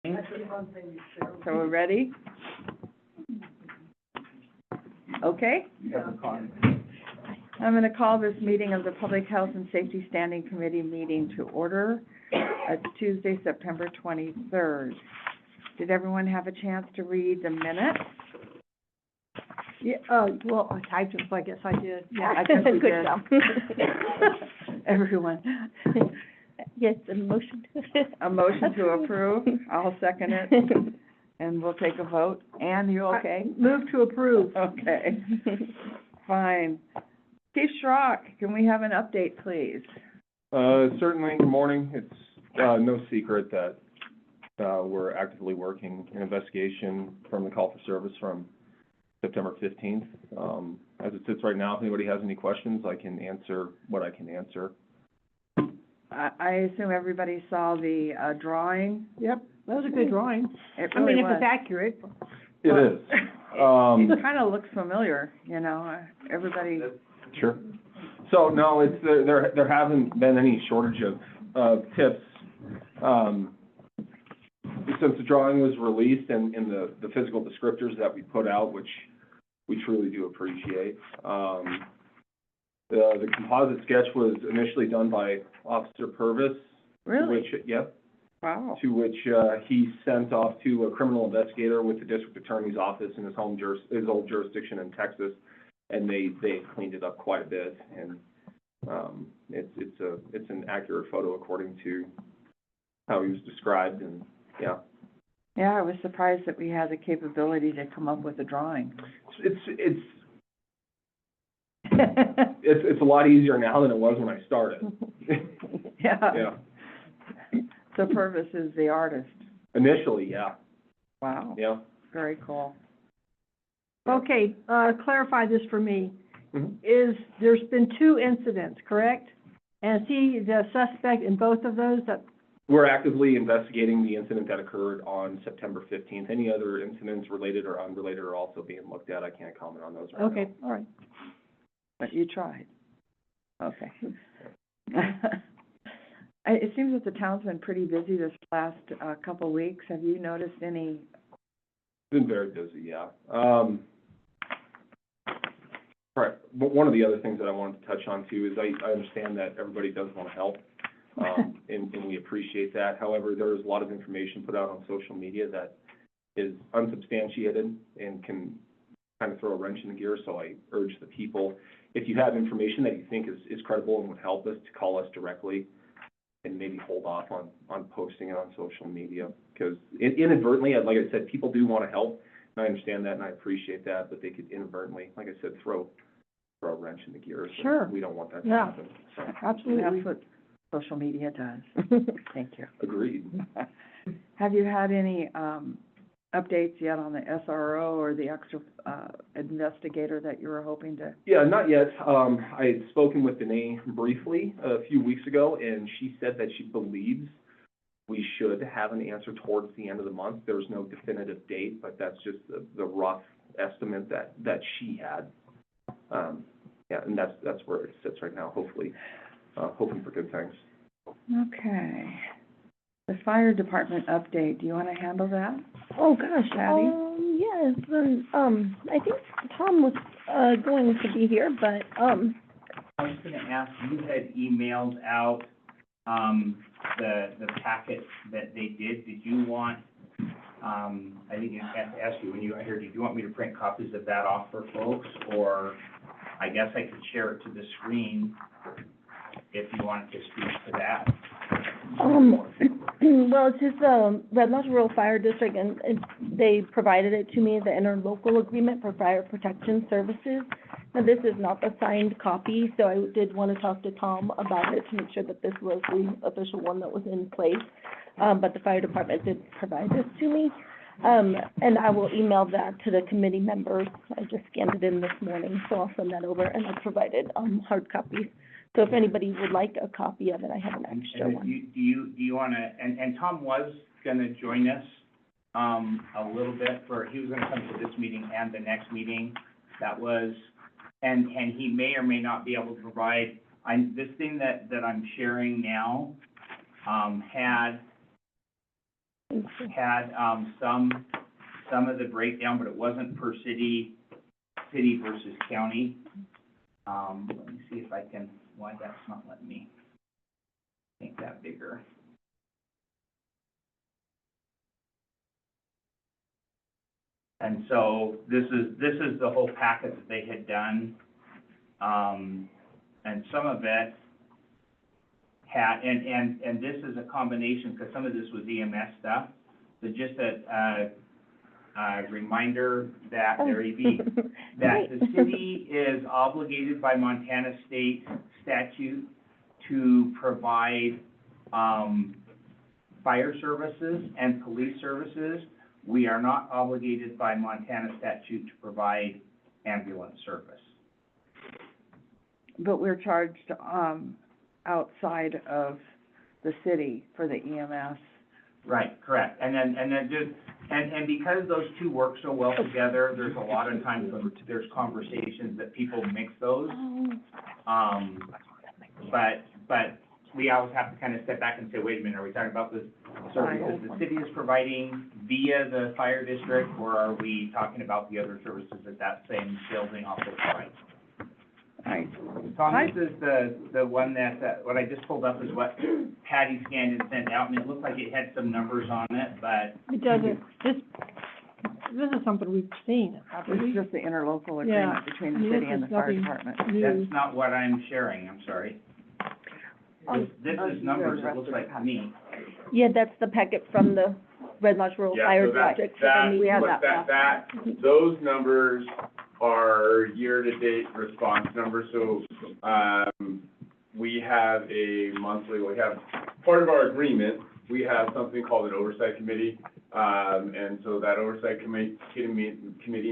So we're ready? Okay. I'm going to call this meeting of the Public Health and Safety Standing Committee meeting to order. It's Tuesday, September 23rd. Did everyone have a chance to read the minutes? Yeah, well, I typed them, so I guess I did. Yeah, I guess we Good did. job. Everyone. Yes, a motion. A motion to approve? I'll second it, and we'll take a vote. Ann, you okay? Move to approve. Okay, fine. Chief Schrock, can we have an update, please? Certainly, good morning. It's no secret that we're actively working an investigation from the call for service from September 15th. As it sits right now, if anybody has any questions, I can answer what I can answer. I assume everybody saw the drawing? Yep, that was a good drawing. It I mean, really if was. it's accurate. It is. It kind of looks familiar, you know, everybody. Sure. So, no, it's, there haven't been any shortage of tips. Since the drawing was released and the physical descriptors that we put out, which we truly do appreciate. The composite sketch was initially done by Officer Purvis. Really? Yep. Wow. To which he sent off to a criminal investigator with the district attorney's office in his old jurisdiction in Texas, and they cleaned it up quite a bit, and it's an accurate photo according to how he was described, and yeah. Yeah, I was surprised that we had the capability to come up with a drawing. It's a lot easier now than it was when I started. Yeah. Yeah. So Purvis is the artist. Initially, yeah. Wow. Yeah. Very cool. Okay, clarify this for me. Mhm. There's been 2 incidents, correct? And is he the suspect in both of those? We're actively investigating the incident that occurred on September 15th. Any other incidents related or unrelated are also being looked at. I can't comment on those right now. Okay, all right. But you tried. Okay. It seems that the town's been pretty busy this last couple of weeks. Have you noticed any? Been very busy, yeah. Right. But one of the other things that I wanted to touch on too is I understand that everybody does want to help, and we appreciate that. However, there is a lot of information put out on social media that is unsubstantiated and can kind of throw a wrench in the gear. So I urge the people, if you have information that you think is credible and would help us, to call us directly and maybe hold off on posting it on social media. Because inadvertently, like I said, people do want to help, and I understand that and I appreciate that, but they could inadvertently, like I said, throw a wrench in the gears. Sure. We don't want that to Yeah. happen. So, Absolutely. That's what social media does. Thank you. agreed. Have you had any updates yet on the SRO or the extra investigator that you were hoping to? Yeah, not yet. I had spoken with Danae briefly a few weeks ago, and she said that she believes we should have an answer towards the end of the month. There's no definitive date, but that's just the rough estimate that she had. Yeah, and that's where it sits right now, hopefully, hoping for good things. Okay. The fire department update, do you want to handle that? Oh, gosh, Patty? yes, I think Tom was, going to be here, but, I was gonna ask, you had emailed out, the packet that they did. Did you want, I think I have to ask you, when you got here, did you want me to print copies of that off for folks? Or I guess I could share it to the screen if you wanted to speak to that. well, it's just, Red Lodge Rural Fire District, and they provided it to me, the interlocal agreement for fire protection services. Now, this is not the signed copy, so I did want to talk to Tom about it to make sure that this was the official one that was in place. But the fire department did provide this to me. And I will email that to the committee members. I just scanned it in this morning, so I'll send that over, and I provided, hard copies. So if anybody would like a copy of it, I have an extra And one. do you wanna, and Tom was gonna join us, a little bit he was gonna come to this meeting and the next meeting. That was, and he may or may not be able to provide, this thing that I'm sharing now, had had, some of the breakdown, but it wasn't per city versus county. Let me see if I can, why that's not letting me make that bigger. And so this is the whole packet that they had done. And some of it had, and this is a combination, because some of this was EMS stuff. So just a reminder that, Mary B., that the city is obligated by Montana state statute to provide, fire services and police services. We are not obligated by Montana statute to provide ambulance service. But we're charged, outside of the city for the E EMS. Right, correct. And then just, and because those two work so well together, there's a lot of times when there's conversations that people mix those. But we always have to kind of step back and say, wait a minute, are we talking about the services the city is providing via the fire district, or are we talking about the other services that same building also provides? Right. Tom, this is the one that, what I just pulled up is what Patty scanned and sent out, and it looked like it had some numbers on it, but It doesn't, this is something we've seen, This haven't we? is just the interlocal Yeah. agreement between I the mean, city this and the is fire nothing department. new. that's not what I'm sharing, I'm sorry. This Oh, is numbers, it looks like to me. Yeah, that's the packet from the Red Lodge Rural Yeah, Fire so that- District. that- We had what that. those numbers are year-to-date response numbers, so, we have a monthly, part of our agreement, we have something called an oversight committee, and so that oversight committee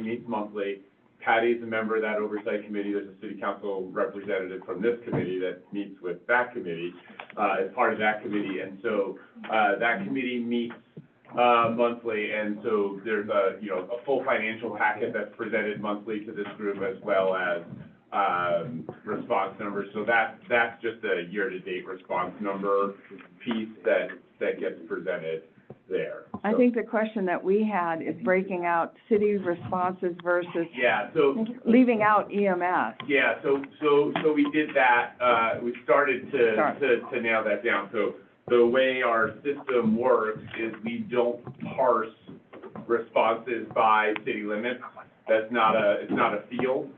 meets monthly. Patty's a member of that oversight committee. There's a city council representative from this committee that meets with that committee, as part of that committee. And so, that committee meets, monthly, and so there's a full financial packet that's presented monthly to this group, as well as, response numbers. So that's just a year-to-date response number piece that gets presented there. I think the question that we had is breaking out city responses versus Yeah, so, leaving out EMS. yeah, so we did that, we started to nail that down. So the way our system works is we don't parse responses by city limits. It's not a field.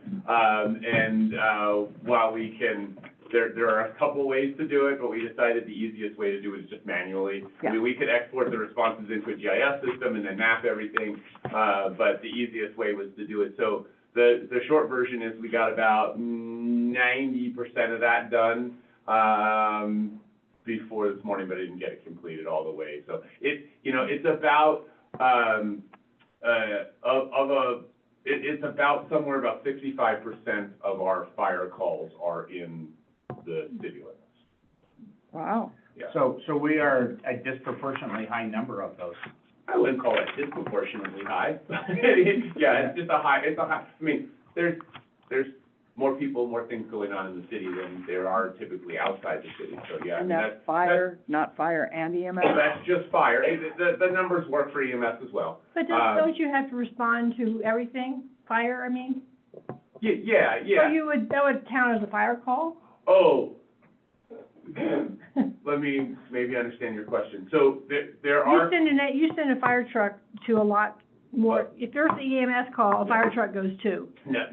While we can, there are a couple ways to do it, but we decided the easiest way to do it is just manually. I mean, we could export the responses into a GIS system and then map everything, but the easiest way was to do it. So the short version is we got about 90% of that done, before this morning, but I didn't get it completed all the way. So it's about, it's about somewhere about 65% of our fire calls are in the city limits. Wow. Yeah. So we are a disproportionately high number of those. I wouldn't call it disproportionately high. Yeah, it's I mean, there's more people, more things going on in the city than there are typically outside the city, so yeah. And that's fire, not fire and EMS? That's just fire. The numbers work for EMS as well. But don't you have to respond to everything, fire, I mean? Yeah. So that would count as a fire call? Oh, let me maybe understand your question. So there are. You send a fire truck to a lot more, if there's the EMS call, a fire truck goes too. No,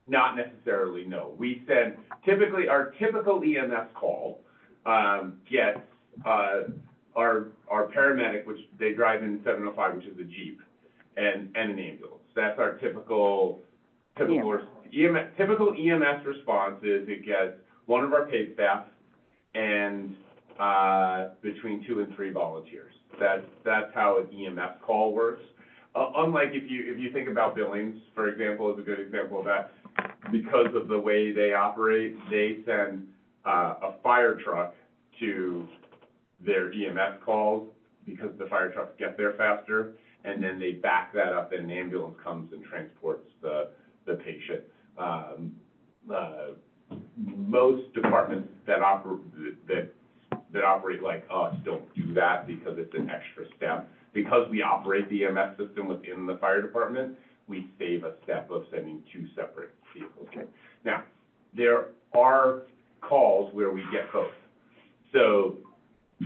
not necessarily, no. We send, typically, our typical EMS call, gets, our paramedic, which they drive in 705, which is a Jeep, and an ambulance. That's our typical EMS response is it gets one of our paid staff and, between 2 and 3 volunteers. That's how an EMS call works. Unlike if you think about Billings, for example, is a good example of that. Because of the way they operate, they send a fire truck to their EMS calls because the fire trucks get there faster, and then they back that up and an ambulance comes and transports the patient. Most departments that that operate like us don't do that because it's an extra step. Because we operate the EMS system within the fire department, we save a step of sending two separate vehicles. Now, there are calls where we get both. So,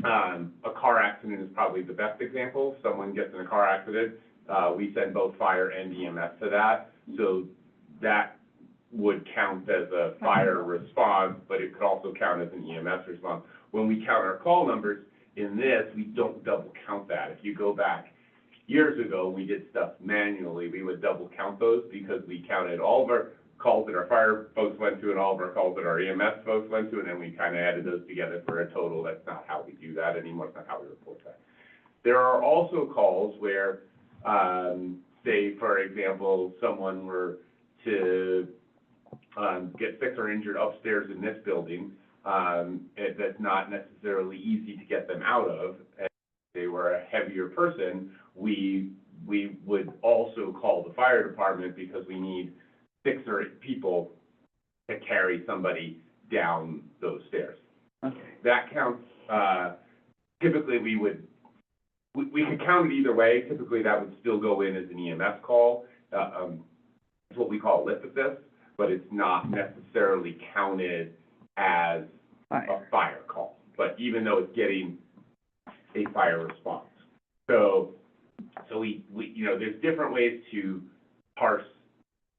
a car accident is probably the best example. Someone gets in a car accident, we send both fire and EMS to that. So that would count as a fire response, but it could also count as an EMS response. When we count our call numbers in this, we don't double count that. If you go back years ago, we did stuff manually, we would double count those because we counted all of our calls that our fire folks went to and all of our calls that our EMS folks went to, and then we kind of added those together for a total. That's not how we do that anymore. It's not how we report that. There are also calls where, say, for example, someone were to get sick or injured upstairs in this building, that's not necessarily easy to get them out of. And if they were a heavier person, we would also call the fire department because we need 6 or 8 people to carry somebody down those stairs. Okay. That counts, typically we could count it either way. Typically that would still go in as an EMS call. It's what we call lift assist, but it's not necessarily counted as a fire call. But even though it's getting a fire response. So we you know, there's different ways to parse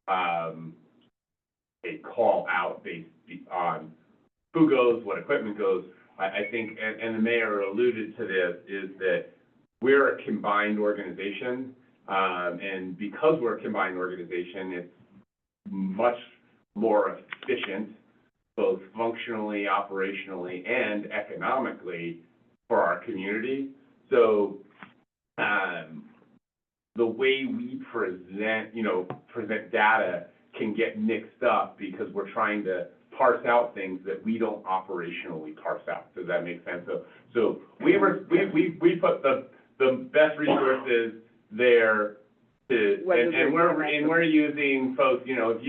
a call out based on who goes, what equipment goes. I think, and the mayor alluded to this, is that we're a combined organization, and because we're a combined organization, it's much more efficient, both functionally, operationally, and economically for our community. So, the way we present data can get mixed up because we're trying to parse out things that we don't operationally parse out. Does that make sense? So we put the best resources there to, and we're using folks, you know, if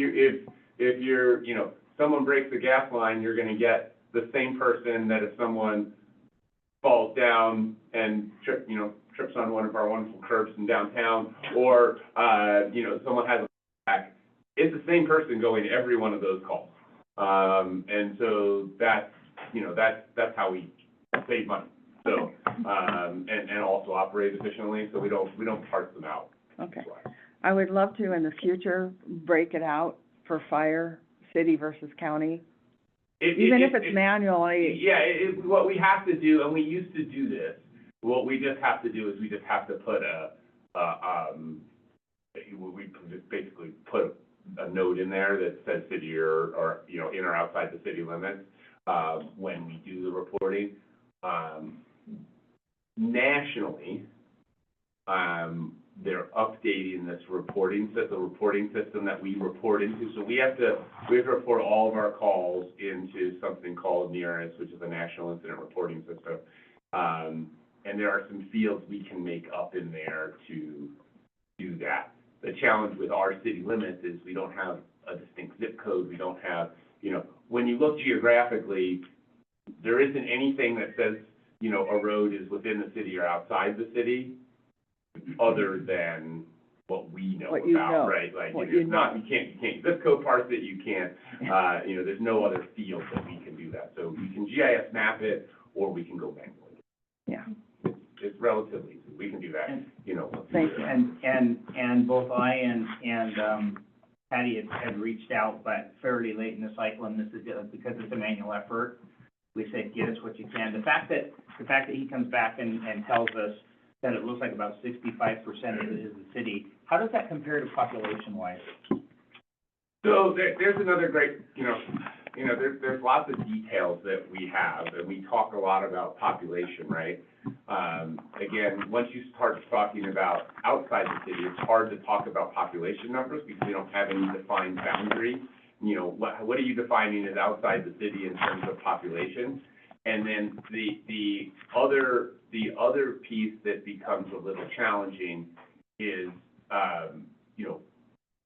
you're, you know, someone breaks the gas line, you're gonna get the same person that if someone falls down and trips on one of our wonderful curbs in downtown, or, you know, someone has a back, it's the same person going to every one of those calls. And so that's how we save money. So, and also operate efficiently, so we don't parse them out. Okay. I would love to, in the future, break it out for fire, city versus county, even if it's manually. Yeah, what we have to do, and we used to do this, what we just have to do is we just have to put we just basically put a note in there that says city or you know, in or outside the city limits, when we do the reporting. Nationally, they're updating this reporting system that we report into. So we have to report all of our calls into something called NERIS, which is a National Incident Reporting System. And there are some fields we can make up in there to do that. The challenge with our city limits is we don't have a distinct zip code. We don't have, you know, when you look geographically, there isn't anything that says, you know, a road is within the city or outside the city, other than what we know What you about, know. right? Like, What there's you not, know. you can't zip code parse it, you can't, you know, there's no other field that we can do that. So we can GIS map it, or we can go manually. Yeah. It's relatively easy. We can do that, you know. Thank you. And both I and Patty had reached out, but fairly late in the cycle, and this is because it's a manual effort. We said, get us what you can. The fact that he comes back and tells us that it looks like about 65% of it is the city, how does that compare to population-wise? So there's another great, there's lots of details that we have, and we talk a lot about population, right? Again, once you start talking about outside the city, it's hard to talk about population numbers because we don't have any defined boundary. You know, what are you defining as outside the city in terms of population? And then the other piece that becomes a little challenging is,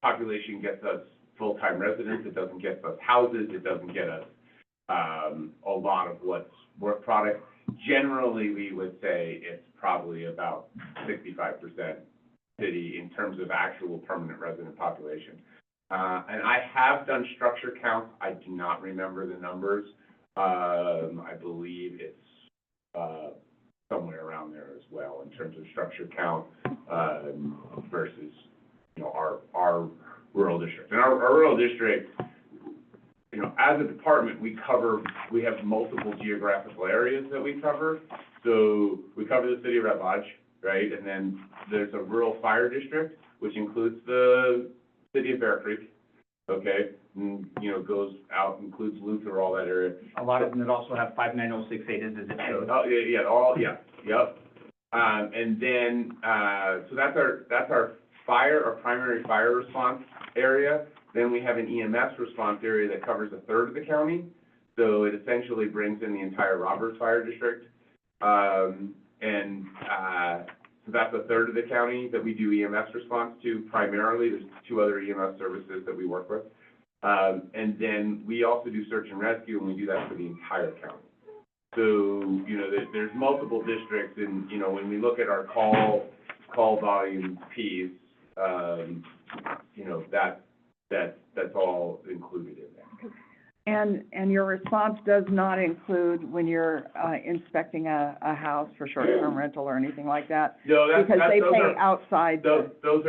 population gets us full-time residents, it doesn't get us houses, it doesn't get us a lot of what's work product. generally, we would say it's probably about 65% city in terms of actual permanent resident population. And I have done structure counts. I do not remember the numbers. I believe it's somewhere around there as well in terms of structure count versus, you know, our rural district. And our rural district, you know, as a department, we have multiple geographical areas that we cover. So we cover the city of Red Lodge, right? And then there's a rural fire district, which includes the city of Bear Creek, okay? And, you know, goes out, includes Luther, all that area. A lot of them that also have 59068 as a zip code. Oh, yep. And then, so that's our primary fire response area. Then we have an EMS response area that covers a third of the county. So it essentially brings in the entire Roberts Fire District. So that's a third of the county that we do EMS response to primarily. There's 2 other EMS services that we work with. And then we also do search and rescue, and we do that for the entire county. So, you know, there's multiple districts, and, you know, when we look at our call volume piece, you know, that's all included in there. And your response does not include when you're inspecting a house for short-term rental or anything like that? No, Because they pay outside the... Those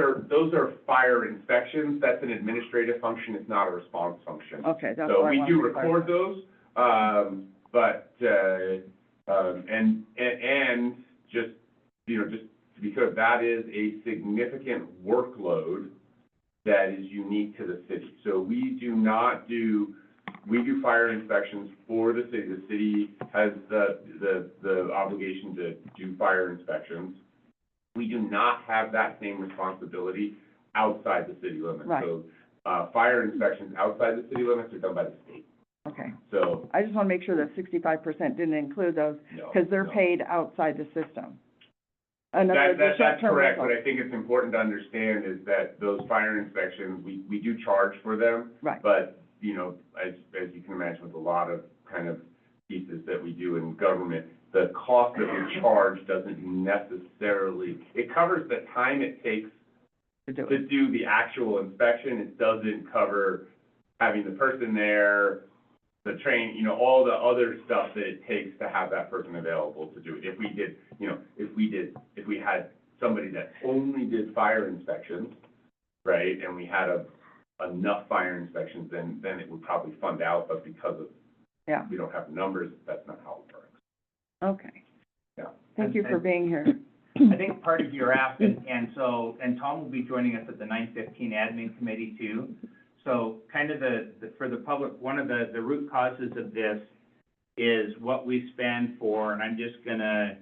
are fire inspections. That's an administrative function. It's not a response function. Okay, that's So what I we wanted do to record clarify. those, but, and just, you know, just because that is a significant workload that is unique to the city. So we do fire inspections for the city. The city has the obligation to do fire inspections. We do not have that same responsibility outside the city limits. Right. So, fire inspections outside the city limits are done by the state. Okay. So, I just want to make sure that 65% didn't include those, no. because they're no. paid outside the system. In other words, the That's short-term correct, rental. but I think it's important to understand is that those fire inspections, we do charge for them. Right. But, you know, as you can imagine, with a lot of kind of pieces that we do in government, the cost that we charge doesn't necessarily, it covers the time it takes To do to it. do the actual inspection. It doesn't cover having the person there, the train, you know, all the other stuff that it takes to have that person available to do it. If we did, you know, if we had somebody that only did fire inspections, right, and we had enough fire inspections, then it would probably fund out, but because of, Yeah. we don't have numbers, that's not how it works. Okay. Yeah. Thank you for being here. I think part of your ask, and Tom will be joining us at the 9:15 admin committee too. So kind of for the public, one of the root causes of this is what we spend for, and I'm just gonna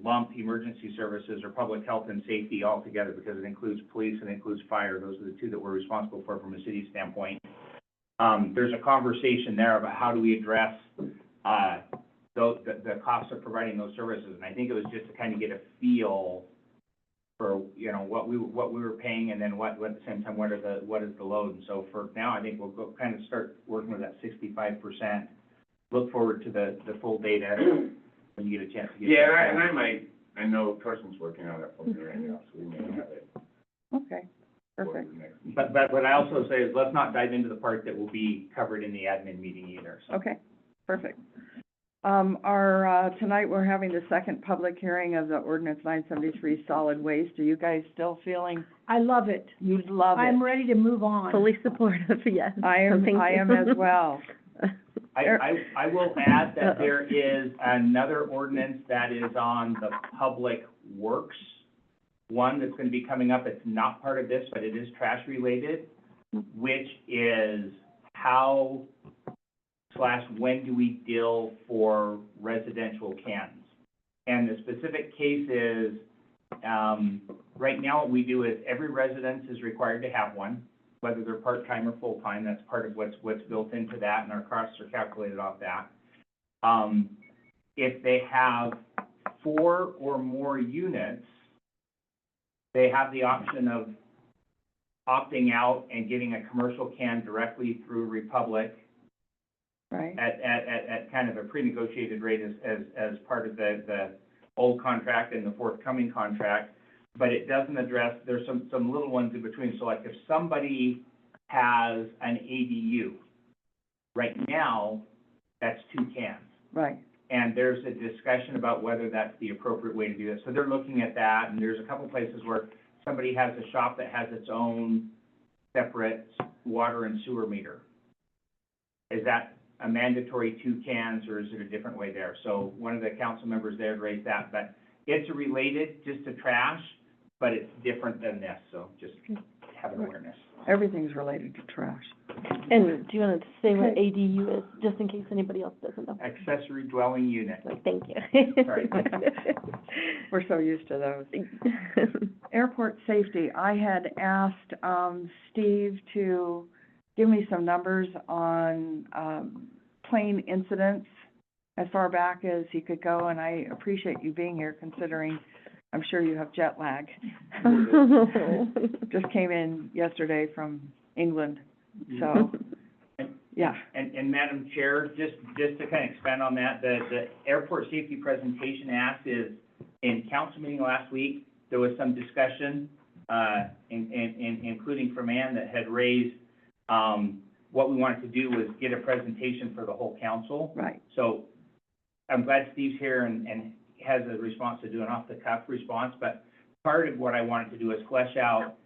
lump emergency services or public health and safety all together because it includes police and it includes fire. Those are the 2 that we're responsible for from a city standpoint. There's a conversation there about how do we address the cost of providing those services, and I think it was just to kind of get a feel for, you know, what we were paying, and then what at the same time, what is the load. And so for now, I think we'll go kind of start working with that 65%. Look forward to the full data when you get a chance to get. Yeah, and I know Carson's working on it for me right now, so we may have it. Okay, for perfect. the next meeting. But what I also say is let's not dive into the part that will be covered in the admin meeting either, so. Okay, perfect. Tonight, we're having the second public hearing of the ordinance 973 solid waste. Are you guys still feeling, I love it. you love I'm it? ready to move on. Fully supportive, yes. I So thank am you. as well. I will add that there is another ordinance that is on the public works, one that's gonna be coming up. It's not part of this, but it is trash related, which is how/when do we deal for residential cans? And the specific case is, right now what we do is every residence is required to have one, whether they're part-time or full-time. That's part of what's built into that, and our costs are calculated off that. If they have 4 or more units, they have the option of opting out and getting a commercial can directly through Republic. right? at kind of a pre-negotiated rate as part of the old contract and the forthcoming contract, but it doesn't address, there's some little ones in between. So like if somebody has an ADU, right now, that's 2 cans. Right, And there's a discussion about whether that's the appropriate way to do it. So they're looking at that, and there's a couple places where somebody has a shop that has its own separate water and sewer meter. Is that a mandatory 2 cans, or is it a different way there? So one of the council members there raised that, but it's related just to trash, but it's different than this, so just have an awareness. everything's related to trash. And do you want to say what Okay. ADU is, just in case anybody else doesn't know? Accessory dwelling unit. Like, thank you. Sorry. We're so used to those. Airport safety, I had asked, Steve to give me some numbers on, plane incidents as far back as he could go, and I appreciate you being here considering I'm sure you have jet lag. Just came in yesterday from England, so, yeah. And Madam Chair, just to kind of expand on that, the airport safety presentation act is, in council meeting last week, there was some discussion, including from Ann, that had raised, what we wanted to do was get a presentation for the whole council. Right, So I'm glad Steve's here and has a response to do an off-the-cuff response, but part of what I wanted to do is flesh out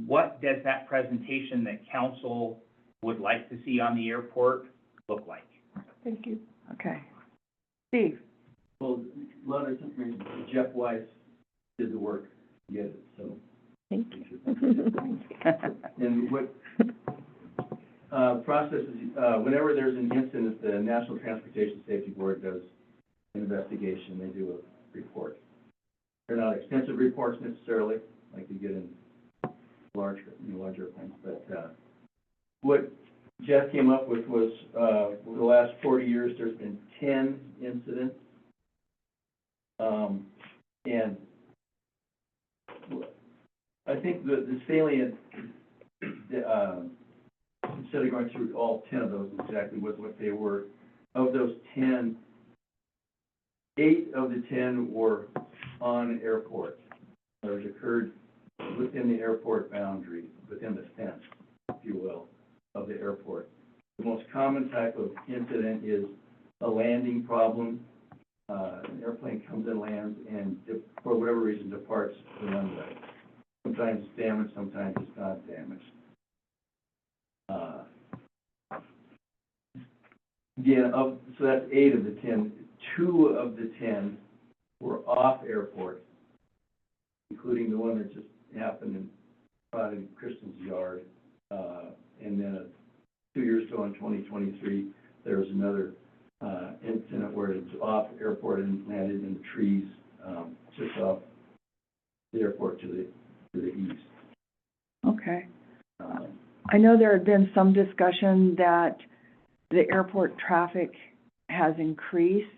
what does that presentation that council would like to see on the airport look like? Thank you. okay. Steve? Well, a lot of this information, Jeff Weiss did the work to get it, so. Thank we you. should- And what, processes, whenever there's an incident, the National Transportation Safety Board does an investigation, they do a report. They're not extensive reports necessarily, like you get in larger airplanes, but, what Jeff came up with was, over the last 40 years, there's been 10 incidents. And I think the salient, instead of going through all 10 of those exactly what they were, of those 10, 8 of the 10 were on airport. Those occurred within the airport boundary, within the fence, if you will, of the airport. The most common type of incident is a landing problem. An airplane comes and lands and for whatever reason departs the runway. Sometimes it's damaged, sometimes it's not damaged. So that's 8 of the 10. 2 of the 10 were off airport, including the one that just happened in Kristen's yard. And then 2 years ago in 2023, there was another incident where it was off airport and landed in the trees, just off the airport to the east. Okay. I know there had been some discussion that the airport traffic has increased.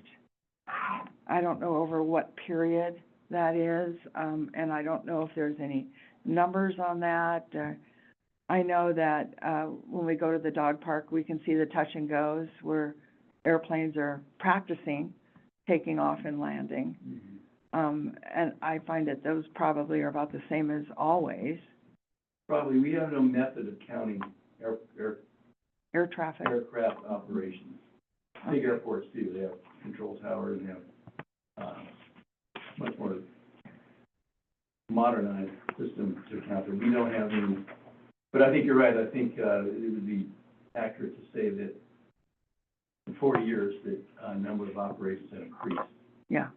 I don't know over what period that is, and I don't know if there's any numbers on that. I know that, when we go to the dog park, we can see the touch and goes where airplanes are practicing taking off and landing. And I find that those probably are about the same as always, Probably, we have no method of counting air traffic. aircraft operations. Big airports do, they have control towers, and they have, much more modernized system to count them. We don't have any, but I think you're right, I think, it would be accurate to say that in 40 years, that, number of operations have increased. Yeah.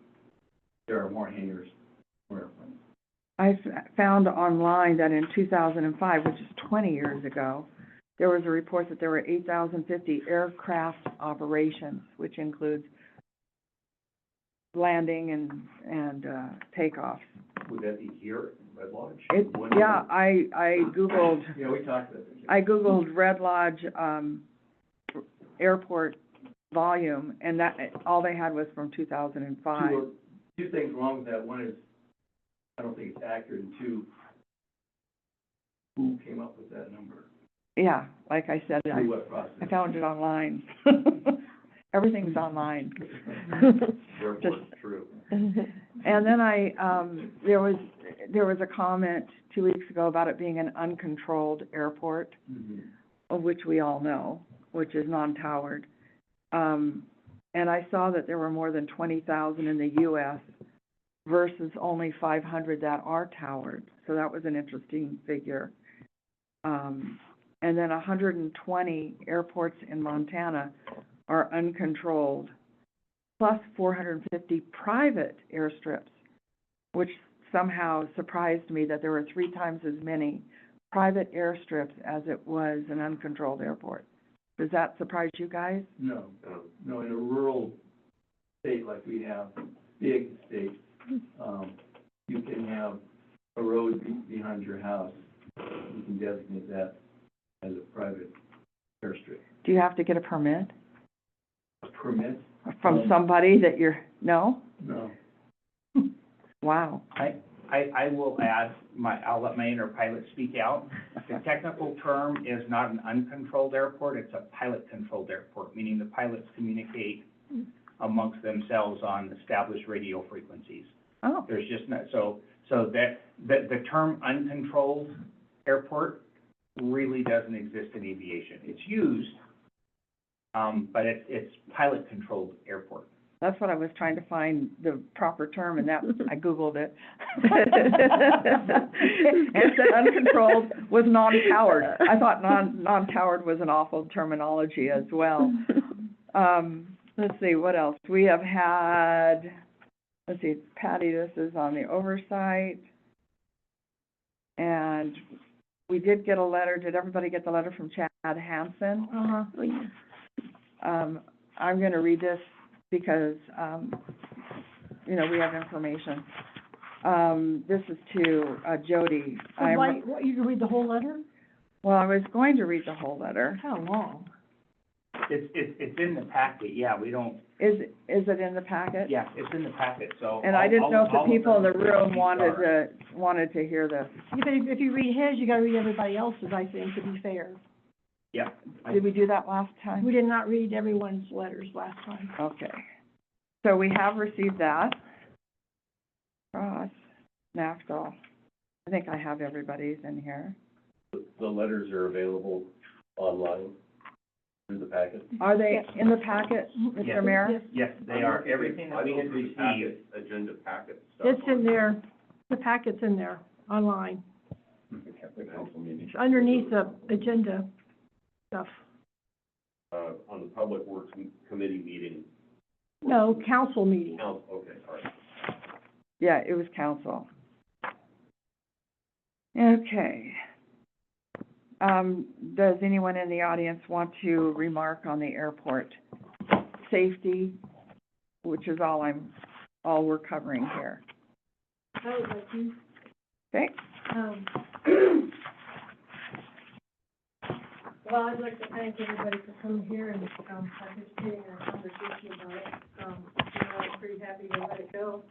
There are more hangars, more airplanes. I found online that in 2005, which is 20 years ago, there was a report that there were 8,050 aircraft operations, which includes landing and takeoffs. Would that be here in Red Lodge? Yeah, I Googled, Yeah, we talked about this. I Googled Red Lodge, airport volume, and that, all they had was from 2005. Two things wrong with that. One is, I don't think it's accurate, and two, who came up with that number? Yeah, like I said, Through what I process? found it online. Everything's online. Therefore, it's true. And then there was a comment 2 weeks ago about it being an uncontrolled airport, of which we all know, which is non-towered. And I saw that there were more than 20,000 in the US versus only 500 that are towered. So that was an interesting figure. And then 120 airports in Montana are uncontrolled, plus 450 private airstrips, which somehow surprised me that there were 3 times as many private airstrips as it was an uncontrolled airport. Does that surprise you guys? No, no, in a rural state like we have, big state, you can have a road behind your house, you can designate that as a private airstrip. Do you have to get a permit A permit? from somebody that no? No. Wow. I will add, I'll let my inner pilot speak out. The technical term is not an uncontrolled airport, it's a pilot-controlled airport, meaning the pilots communicate amongst themselves on established radio frequencies. Oh, There's just not, so that, the term uncontrolled airport really doesn't exist in aviation. It's used, but it's pilot-controlled airport. that's what I was trying to find the proper term, and that, I Googled it. And it said uncontrolled was non-towered. I thought non-towered was an awful terminology as well. Let's see, what else? We have had, let's see, Patty, this is on the oversight. And we did get a letter, did everybody get the letter from Chad Hansen? Uh-huh. Oh, yeah. I'm gonna read this because, we have information. This is to, Jody. So what, you can read the whole letter? Well, I was going to read the whole letter. How long? It's in the packet, yeah, we don't, Is it in the packet? yeah, it's in the packet, so. And I didn't know if the all of people in the them room are. wanted to hear this. If you read his, you gotta read everybody else's, I think, to be fair. Yeah. Did we do that last time? We did not read everyone's letters last time. Okay. So we have received that. Ross, NAFTAL. I think I have everybody's in here. The letters are available online through the packet? Are they in the packet, Yes. Mr. Mayor? Yes, they are, everything that we had received. Agenda packet stuff. It's in there, the packet's in there, online. The council meeting. It's underneath the agenda stuff. On the Public Works Committee meeting, No, council meeting. okay, all right. Yeah, it was council. Okay. Does anyone in the audience want to remark on the airport safety, which is all we're covering here? I would like to, Okay, well, I'd like to thank everybody for coming here and, participating in a conversation about it. I was pretty happy to let it go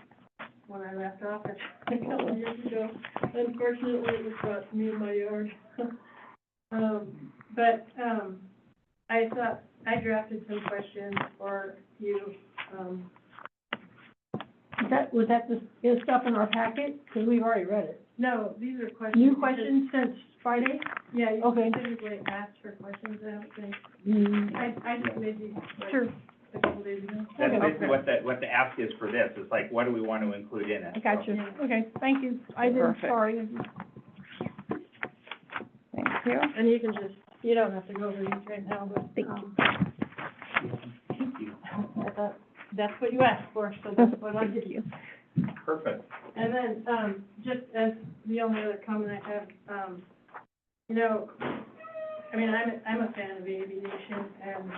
when I left office a couple of years ago. Unfortunately, it was brought to me in my yard. I thought, I drafted some questions for you, Was that the stuff in our packet? Because we've already read it. no, these are questions. New questions since Friday? Yeah, you Okay. typically ask for questions, I don't think. Mm, I just made these like Sure, a couple days ago. That's Okay. basically what the ask is for this, it's like, what do we want to include in it? I got you. Okay, thank you. I didn't, Perfect. sorry. thank you. And you can just, you don't have to go over these right now, but, Thank you. Thank you. I thought that's what you asked for, so that's what I did. you. Perfect. And then, just as the only other comment I have, I mean, I'm a fan of aviation, and,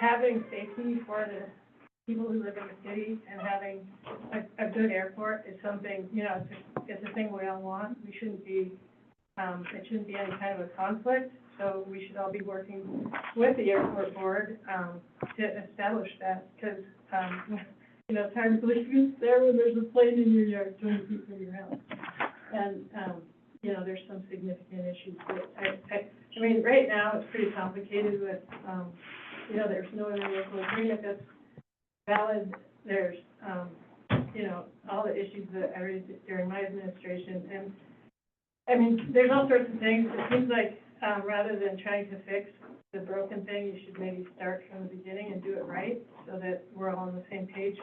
having safety for the people who live in the city and having a good airport is something, it's a thing we all want. We shouldn't be, it shouldn't be any kind of a conflict, so we should all be working with the airport board, to establish that, because, it's hard to believe who's there when there's a plane in your yard 20 feet from your house. And, you know, there's some significant issues. But I mean, right now, it's pretty complicated with, you know, there's no interlocal agreement that's valid. There's, you know, all the issues that I raised during my administration. And, I mean, there's all sorts of things. It seems like, rather than trying to fix the broken thing, you should maybe start from the beginning and do it right, so that we're all on the same page,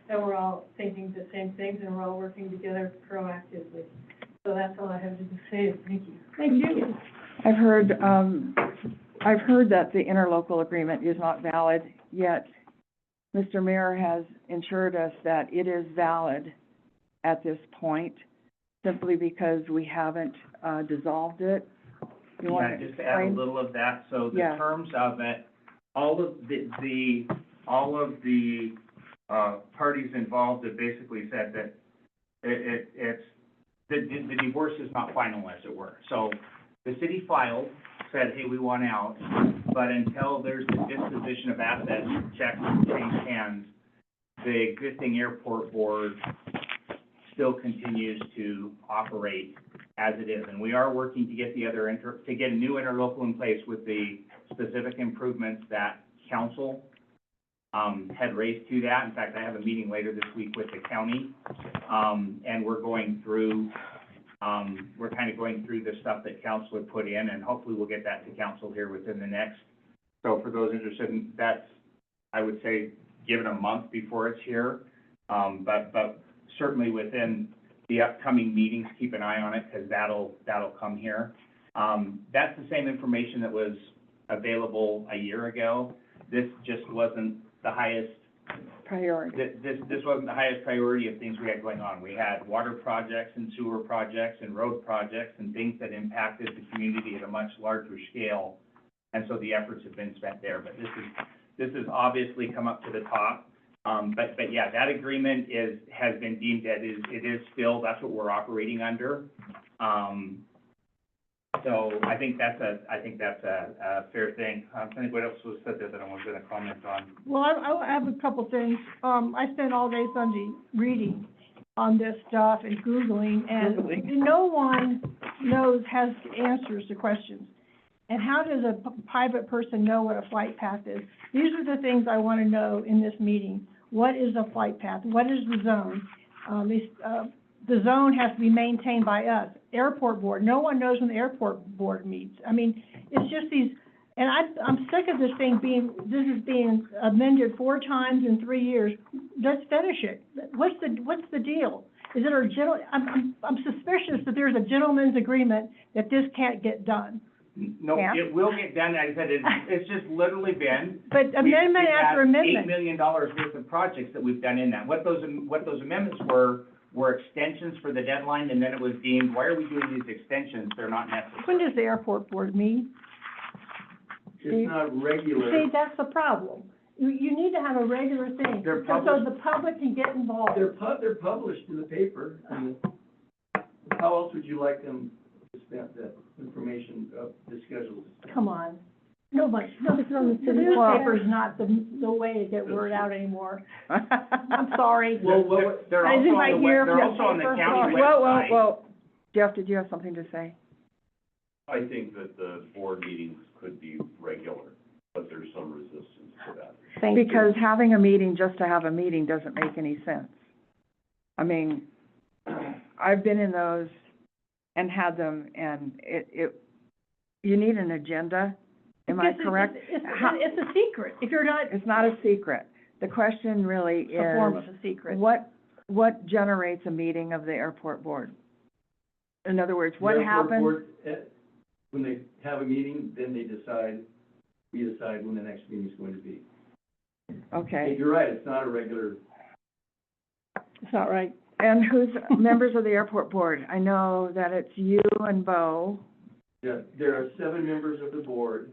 and we're all thinking the same things, and we're all working together proactively. So that's all I have to say. Thank you. Thank you. I've heard that the interlocal agreement is not valid, yet Mr. Mayor has assured us that it is valid at this point, simply because we haven't, dissolved it. You want Yeah, to just to add a explain? little of that, so the Yeah. terms of it, all of the parties involved have basically said that it's, the divorce is not final, as it were. So the city filed, said, hey, we want out, but until there's the disposition of assets, checks change hands, the existing airport board still continues to operate as it is. And we are working to get to get a new interlocal in place with the specific improvements that council had raised to that. In fact, I have a meeting later this week with the county, and we're going through, we're kind of going through the stuff that council had put in, and hopefully we'll get that to council here within the next. So for those interested in, that's, I would say, give it a month before it's here. But certainly within the upcoming meetings, keep an eye on it, because that'll come here. That's the same information that was available a year ago. This just wasn't the highest Priority. This wasn't the highest priority of things we had going on. We had water projects and sewer projects and road projects and things that impacted the community at a much larger scale. And so the efforts have been spent there, but this has obviously come up to the top. But yeah, that agreement has been deemed that it is still, that's what we're operating under. So I think that's a fair thing. I think what else was said there that I was gonna comment on? Well, I have a couple things. I spent all day Sunday reading on this stuff and Googling, and no one has answers to questions. And how does a private person know what a flight path is? These are the things I want to know in this meeting. What is a flight path? What is the zone? The zone has to be maintained by us. Airport board, no one knows when the airport board meets. I mean, it's just these, and I'm sick of this is being amended 4 times in 3 years. Let's finish it. What's the deal? Is it I'm suspicious that there's a gentleman's agreement that this can't get done. No, Yeah. it will get done. As I said, it's just literally been. But amendment after amendment. $8 million worth of projects that we've done in that. What those amendments were extensions for the deadline, and then it was deemed, why are we doing these extensions? They're not necessary. When does the airport board meet? It's not regular. See, that's the problem. You need to have a regular thing, They're so published. the public can get involved. They're published in the paper, and how else would you like them to spend that information of the schedules? Come on. Nobody, no, It's on the the city newspaper's not the way to get word out anymore. I'm sorry. Well, They're I also didn't on the like your they're also on the paper. county Whoa, website. whoa. Jeff, did you have something to say? I think that the board meetings could be regular, but there's some resistance to that. Thank you. Because having a meeting just to have a meeting doesn't make any sense. I mean, I've been in those and had them, and you need an agenda, am I Because correct? It's a secret. If you're not, It's not a secret. The question really it's a form of is, a secret. what generates a meeting of the airport board? In other words, what The airport happens? board, when they have a meeting, then we decide when the next meeting's going to be. Okay, You're right, it's not a regular, It's not right. and who's members of the airport board? I know that it's you and Bo. there are 7 members of the board,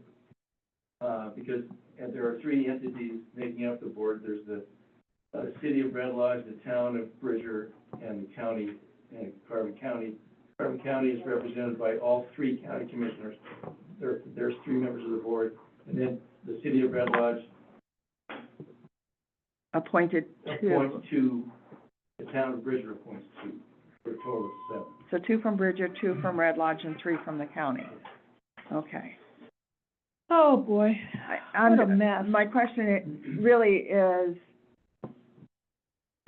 because there are 3 entities making up the board. There's the city of Red Lodge, the town of Bridger, and the county, and Carbon County. Carbon County is represented by all 3 county commissioners. There's 3 members of the board, and then the city of Red Lodge Appointed to, appoints 2, the town of Bridger appoints 2. for a total of 7. So 2 from Bridger, 2 from Red Lodge, and 3 from the county. Okay. Oh, boy. I'm- What a mess. My question really is,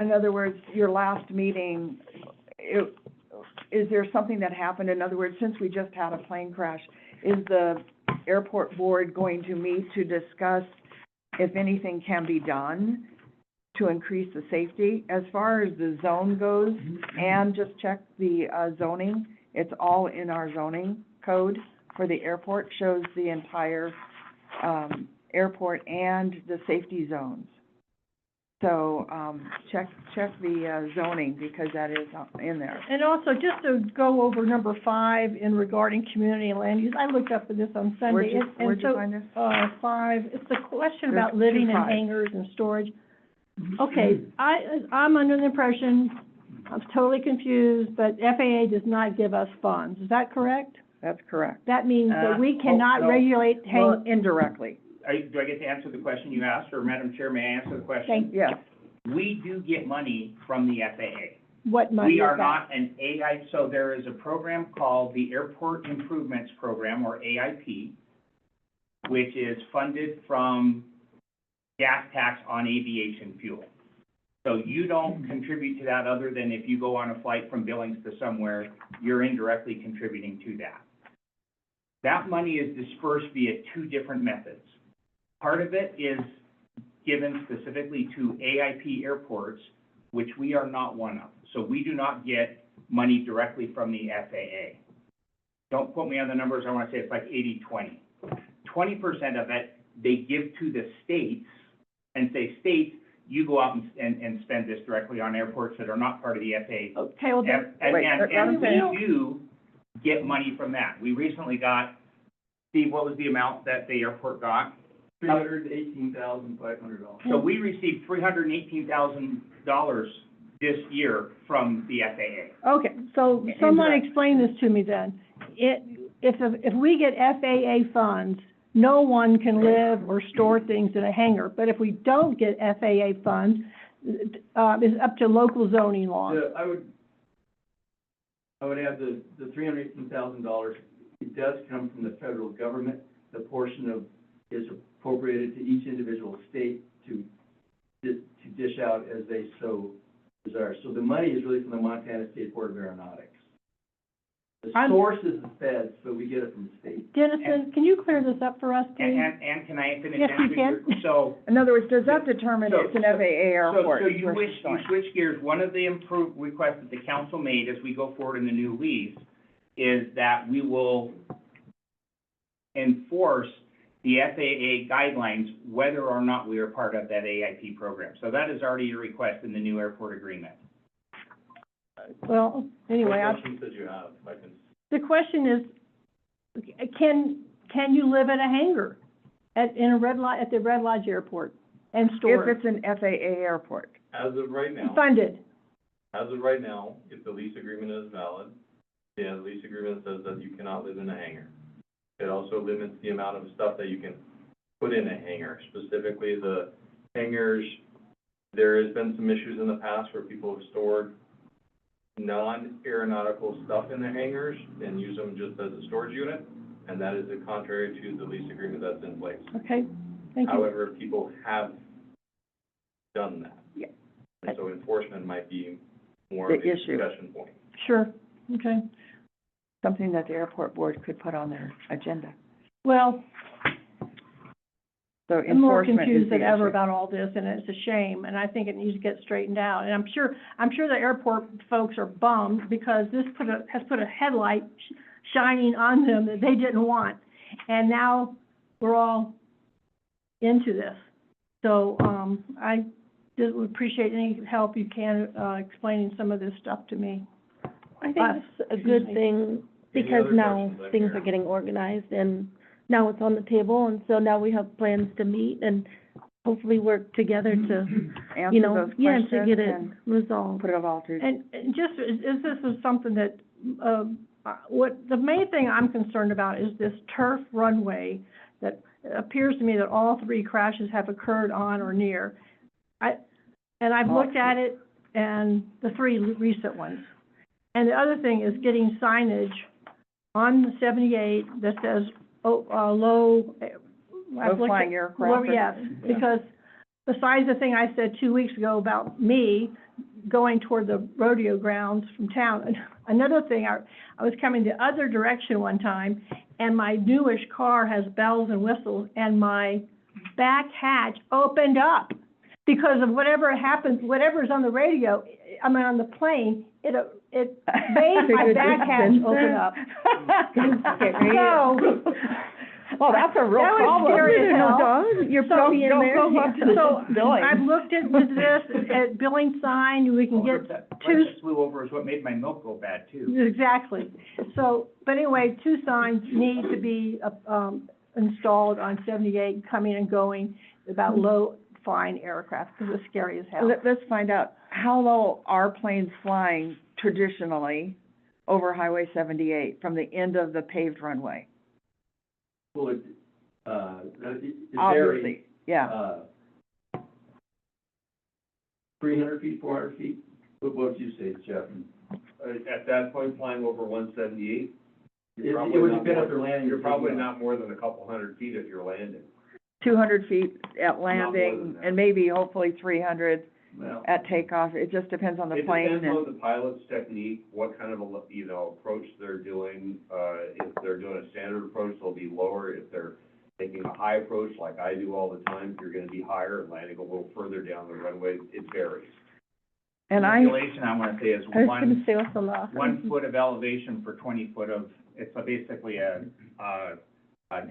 in other words, your last meeting, is there something that happened? In other words, since we just had a plane crash, is the airport board going to meet to discuss if anything can be done to increase the safety? As far as the zone goes, and just check the zoning, it's all in our zoning code for the airport, shows the entire airport and the safety zones. So, check the zoning, because that is in there. And also, just to go over number 5 in regarding community and land use, I looked up for this on Sunday. Where'd you find this? 5, it's the question There's about living in 2 5. hangars and storage. Okay, I'm under the impression, I'm totally confused, but FAA does not give us funds, is that correct? That's correct. That means that we cannot no. regulate Well, indirectly, Do I get to answer the question you asked, or Madam Chair, may I answer the question? Thank yes. We do get money from the FAA. what money is We are that? not an AI, so there is a program called the Airport Improvements Program, or AIP, which is funded from gas tax on aviation fuel. So you don't contribute to that, other than if you go on a flight from Billings to somewhere, you're indirectly contributing to that. That money is dispersed via 2 different methods. Part of it is given specifically to AIP airports, which we are not one of. So we do not get money directly from the FAA. Don't quote me on the numbers, I want to say it's like 80-20. 20% of it, they give to the states and say, states, you go out and spend this directly on airports that are not part of the FAA. Okay, well, then, And wait, we do get money from that. We recently got, Steve, what was the amount that the airport got? $318,500. So we received $318,000 this year from the FAA. okay, so someone explain this to me then. If we get FAA funds, no one can live or store things in a hangar, but if we don't get FAA funds, it's up to local zoning law. I would add the $318,000, it does come from the federal government. The portion of is appropriated to each individual state to dish out as they so desire. So the money is really from the Montana State Board of Aeronautics. The source is the feds, but we get it from the state. Dennison, can you clear this up for us, please? And can I finish Yes, you answering can. So, In other words, does that determine it's an FAA airport? So is you where wish, she's you going. switch gears, one of the improved requests that the council made as we go forward in the new lease is that we will enforce the FAA guidelines whether or not we are part of that AIP program. So that is already a request in the new airport agreement. Well, anyway, What questions did you have? I can the question is, can you live in a hangar at the Red Lodge Airport and store If it? it's an FAA airport. As of right now, Funded? if the lease agreement is valid, the lease agreement says that you cannot live in a hangar. It also limits the amount of stuff that you can put in a hangar, specifically the hangars. There has been some issues in the past where people have stored non-aeronautical stuff in their hangars and use them just as a storage unit, and that is contrary to the lease agreement that's in place. Okay, thank you. However, people have done that. Yeah. And so enforcement might be more The of a issue. discussion point. Sure, okay. Something that the airport board could put on their agenda. Well, So I'm more enforcement is confused the than ever issue. about all this, and it's a shame, and I think it needs to get straightened out. And I'm sure the airport folks are bummed, because this has put a headlight shining on them that they didn't want. And now we're all into this. So, I just would appreciate any help you can, explaining some of this stuff to me. I think it's a good thing, because other now questions, things Mayor? are getting organized, and now it's on the table, and so now we have plans to meet and hopefully work together to, Answer you know, those yeah, questions to get it and resolved. put it all to. And just, this is something that, what, the main thing I'm concerned about is this turf runway that appears to me that all 3 crashes have occurred on or near. I've looked at it, and the 3 recent ones. And the other thing is getting signage on the 78 that says, low, I've looked at- Low-flying aircraft. Well, yes, because besides the thing I said 2 weeks ago about me going toward the rodeo grounds from town, another thing, I was coming the other direction one time, and my newish car has bells and whistles, and my back hatch opened up because of whatever happens, whatever's on the radio, on the plane, it made my back hatch open up. So, well, that's a real that was problem. scary as hell. You're So, probably in there. go up to the So, billing. I've looked into this, at billing sign, we can get two, What flew over is what made my milk go bad too. exactly. So, but anyway, 2 signs need to be, installed on 78 coming and going about low-flying aircraft, because it's scary as hell. Let's find out, how low are planes flying traditionally over Highway 78 from the end of the paved runway? Well, it varies. Obviously, yeah. 300 feet, 400 feet? What would you say, Jeff? At that point, flying over 178, It would depend if they're landing. you're probably not more than a couple hundred feet if you're landing. 200 feet at more landing, than that. and maybe hopefully 300 Well, at takeoff. It just depends on the plane. It depends on the pilot's technique, what kind of approach they're doing. If they're doing a standard approach, they'll be lower. If they're taking a high approach, like I do all the time, you're gonna be higher and landing a little further down the runway. It varies. And Regulation, I wanna say, is I was gonna say what's the law? 1 foot of elevation for 20 foot of, it's basically an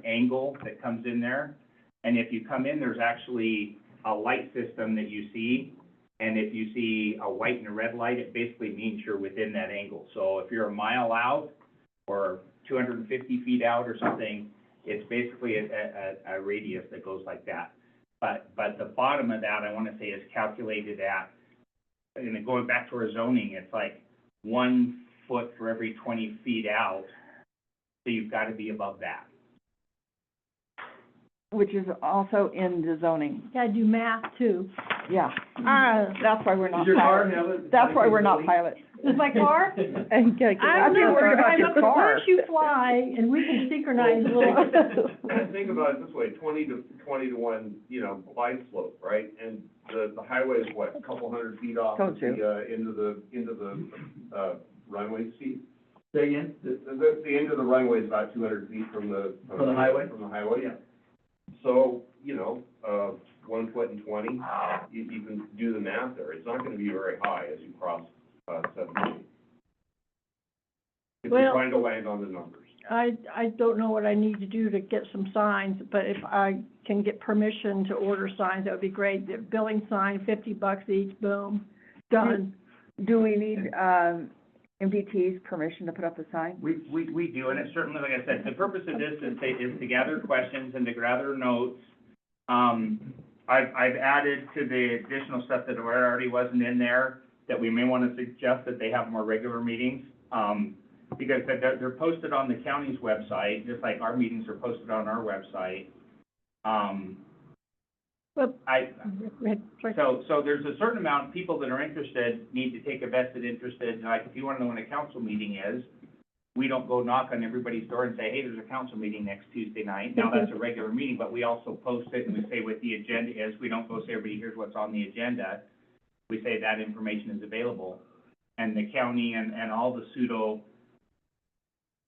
angle that comes in there. And if you come in, there's actually a light system that you see. And if you see a white and a red light, it basically means you're within that angle. So if you're a mile out or 250 feet out or something, it's basically a radius that goes like that. But the bottom of that, I wanna say, is calculated at, and going back to our zoning, it's like 1 foot for every 20 feet out. So you've gotta be above that. which is also in the zoning, Gotta do math too. yeah. That's why we're not does your car pilots. have it? That's why we're not pilots. Is my car? I'm not worried about your car. Once you fly, and we can synchronize a little. Think about it this way, 20 to 1, glide slope, right? And the highway is what, a couple hundred feet off Told you. into the runway speed? Say again? The end of the runway is about 200 feet from the. From the highway? From the highway, yeah. So, 1 foot and 20, you can do the math there. It's not gonna be very high as you cross, 17. If Well- you're trying to land on the numbers. I don't know what I need to do to get some signs, but if I can get permission to order signs, that would be great. The billing sign, $50 each, boom, done. Do we need, MDT's permission to put up a sign? We do, and it's certainly, like I said, the purpose of this is to gather questions and to gather notes. I've added to the additional stuff that already wasn't in there, that we may want to suggest that they have more regular meetings. Because they're posted on the county's website, just like our meetings are posted on our website. But- So there's a certain amount of people that are interested, need to take a vested interest in, like, if you want to know when a council meeting is, we don't go knock on everybody's door and say, hey, there's a council meeting next Tuesday night. Now, that's a regular meeting, but we also post it and we say what the agenda is. We don't go say, everybody, here's what's on the agenda. We say that information is available. And the county and all the pseudo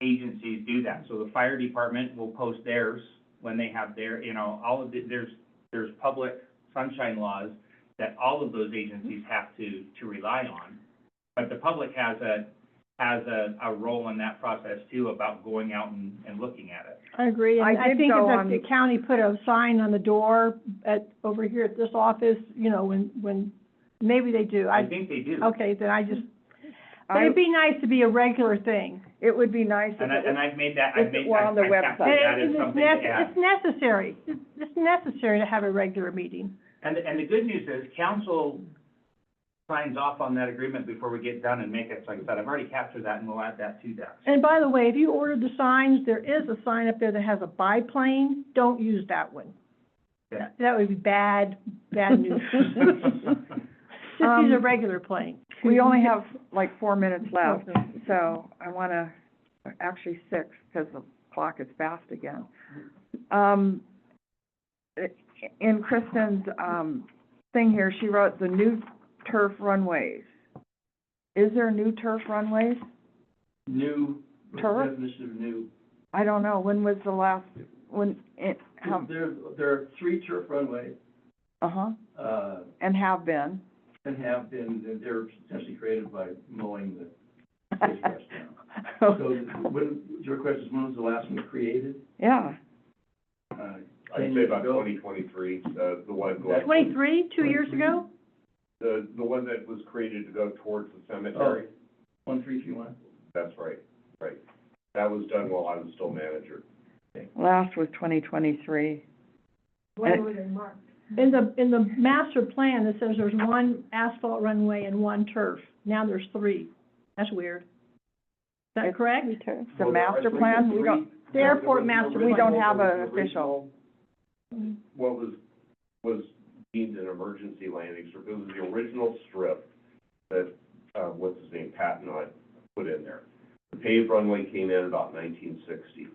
agencies do that. So the fire department will post theirs when they have their, all of the, there's public sunshine laws that all of those agencies have to rely on. But the public has a role in that process too, about going out and looking at it. I agree, and I I did think go if on- the county put a sign on the door over here at this office, when, maybe they do. I think they do. Okay, then but it'd be nice to be a regular thing. It would be nice if And it was, I've made that, if it were on the I captured website. that as And something to add. it's necessary. It's necessary to have a regular meeting. And the good news is, council signs off on that agreement before we get done and make it, like I said, I've already captured that and we'll add that to that. And by the way, if you ordered the signs, there is a sign up there that has a biplane. Don't use that one. Yeah. That would be bad news. Just use a regular plane. we only have like 4 minutes left, so I wanna, actually 6, because the clock is fast again. In Kristen's, thing here, she wrote the new turf runways. Is there new turf runways? New, Turf? definition of new. I don't know, when was the last, when it, There are 3 turf runways, and have been. and have been, they're essentially created by mowing the sagebrush down. So, when, your question is, when was the last one created? Yeah, I'd say about 2023, the one going. 23, 2 years ago? The one that was created to go towards the cemetery. 1331. That's right. That was done while I was still manager. last was 2023. When were they marked? In the master plan, it says there's 1 asphalt runway and 1 turf. Now there's 3. That's weird. Is that correct? Return. The master plan, we don't, The airport master we plan. don't have an The official. What was deemed an emergency landing strip, it was the original strip that, what's his name, Pat and I put in there. The paved runway came in about 1960.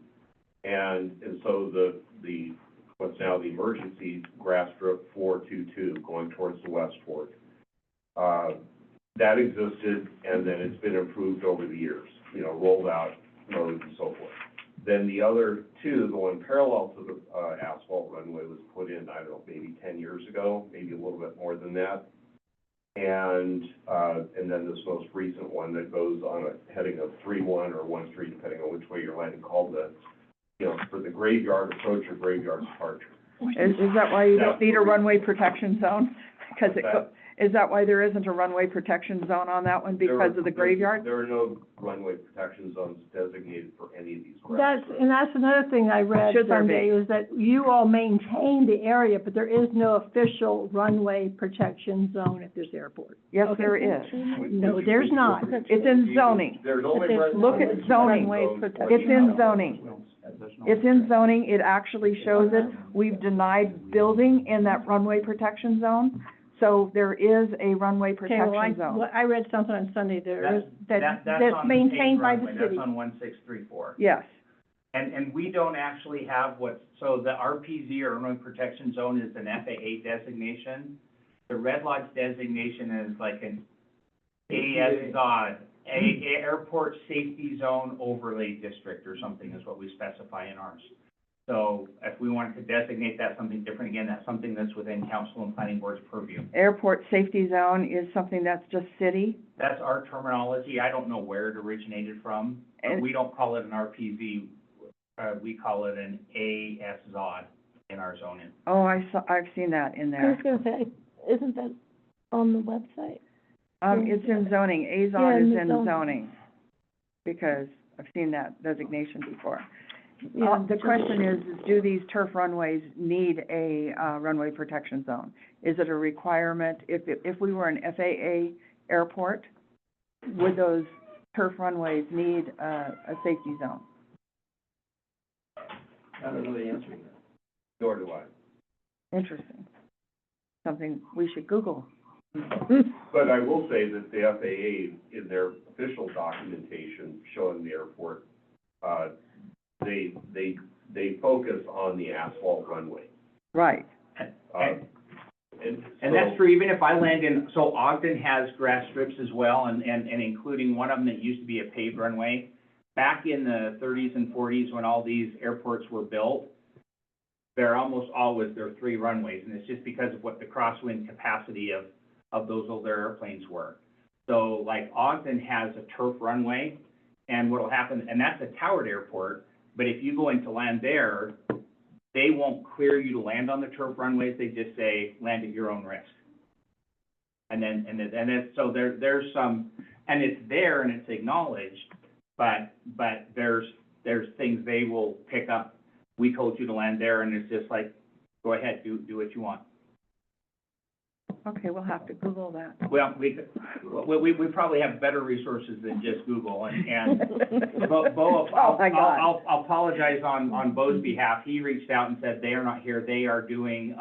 And so the, what's now the emergency grass strip 422 going towards the West Fork, that existed, and then it's been improved over the years, rolled out, roads and so forth. Then the other 2, the one parallel to the asphalt runway was put in, I don't know, maybe 10 years ago, maybe a little bit more than that. And then this most recent one that goes on a heading of 3-1 or 1-3, depending on which way you're landing, called the, for the graveyard approach or graveyard departure. Is that why you don't need a runway protection zone? Because is that why there isn't a runway protection zone on that one, because of the graveyard? There are no runway protection zones designated for any of these That's grass. another thing I read Should there be? Sunday, is that you all maintain the area, but there is no official runway protection zone at this airport. Yes, Okay. there is. No, there's not. It's in zoning. There's only. There's Look at zoning. It's in zoning. It's in zoning, it actually shows it. We've denied building in that runway protection zone, so there is a runway Okay, well, protection zone. I read something on Sunday, there is, That's that's on the maintained paved by the runway. city. That's on 1634. Yes, And we don't actually have so the RPZ, or Runway Protection Zone, is an FAA designation. The Red Lodge designation is like an ASZOD, Airport Safety Zone Overlay District or something is what we specify in ours. So if we wanted to designate that something different, again, that's something that's within council and planning board's purview. airport safety zone is something that's just city. That's our terminology. I don't know where it originated from, but And- we don't call it an RPZ. We call it an ASZOD in our zoning. Oh, I've seen that in I was there. gonna say, isn't that on the website? It's in zoning, Yeah, AZON in is the in zoning. zoning, because I've seen that designation before. Yeah, The question is, do these turf runways need a, runway protection zone? Is it a requirement, if we were an FAA airport, would those turf runways need a safety zone? I don't know the answer to that. Nor do I. Interesting. Something we should Google. But I will say that the FAA, in their official documentation showing the airport, they focus on the asphalt runway. Right. And And that's so- true, even if I land in, so Ogden has grass strips as well, and including one of them that used to be a paved runway. Back in the 30s and 40s, when all these airports were built, there are 3 runways, and it's just because of what the crosswind capacity of those older airplanes were. So like Ogden has a turf runway, and what'll happen, and that's a towered airport, but if you go into land there, they won't clear you to land on the turf runways, they just say, land at your own risk. And so there's some, and it's there and it's acknowledged, but there's things they will pick up. We told you to land there, and it's just like, go ahead, do what you want. Okay, we'll have to Google that. Well, we probably have better resources than just Google, and Bo, Oh, my God. I'll apologize on Bo's behalf. He reached out and said they are not here. They are doing,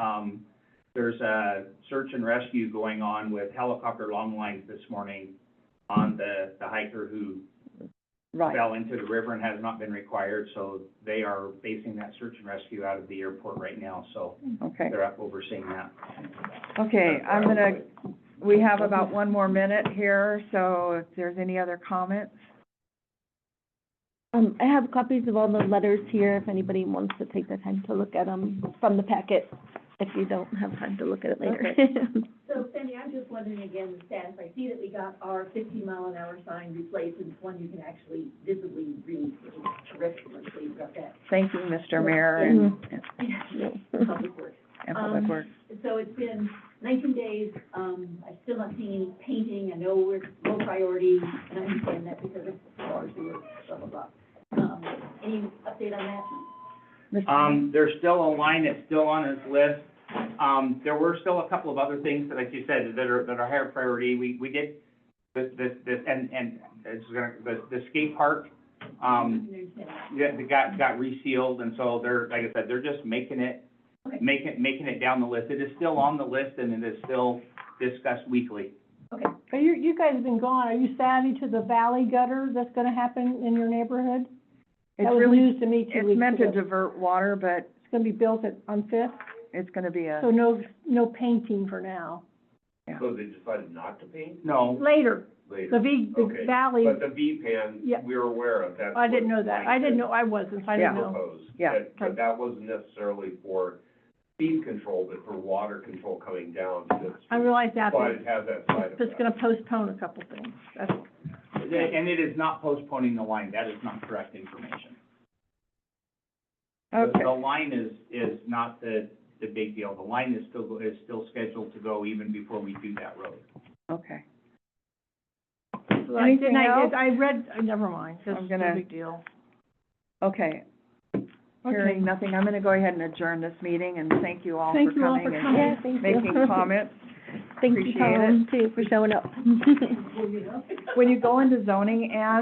there's a search and rescue going on with helicopter long lines this morning on the hiker who Right, fell into the river and has not been required, so they are basing that search and rescue out of the airport right now, so okay. they're up overseeing that. Okay, we have about one more minute here, so if there's any other comments? I have copies of all the letters here, if anybody wants to take the time to look at them from the packet, if you don't have time to look at it later. So Sandy, I'm just wondering again, the status, I see that we got our 15-mile-an-hour sign replaced, and it's one you can actually visibly read, which is terrific, I'm pleased about that. Thank you, Mr. Mayor and Public Works. Public Works. So it's been 19 days, I still not seen any painting, I know we're low priority, and I understand that because of water, sewer, blah, blah, blah. Any update on that? There's still a line that's still on his list. There were still a couple of other things that, like you said, that are higher priority. We did the skate park, got resealed, and so they're, like I said, they're just making it down the list. It is still on the list, and it is still discussed weekly. Are you guys have been gone, are you savvy to the valley gutter that's gonna happen in your neighborhood? It's That was really, news to me 2 it's weeks meant to ago. divert water, but It's gonna be built on Fifth, it's gonna be so no painting for now. So they decided not to paint No, Later, later? the Okay. valley, But the V-Pan, Yeah. we're aware of, that's I didn't what know that, Mike I didn't had know, I wasn't, so I didn't know. proposed. Yeah. But that wasn't necessarily for speed control, but for water control coming down, because I realize that, but but it has that side it's effect. gonna postpone a couple things, that's, and it is not postponing the line. That is not correct information. okay. The line is not the big deal. The line is still scheduled to go even before we do that road. Okay. Anything else? I read, never mind, I'm it's no gonna- big deal. Okay. Hearing nothing, I'm gonna go ahead and adjourn this meeting, and thank you all for Thank you all coming for and coming. Yeah, thank you. making comments. Thank you, Appreciate Tom, too, for showing up. When you go into zoning ads,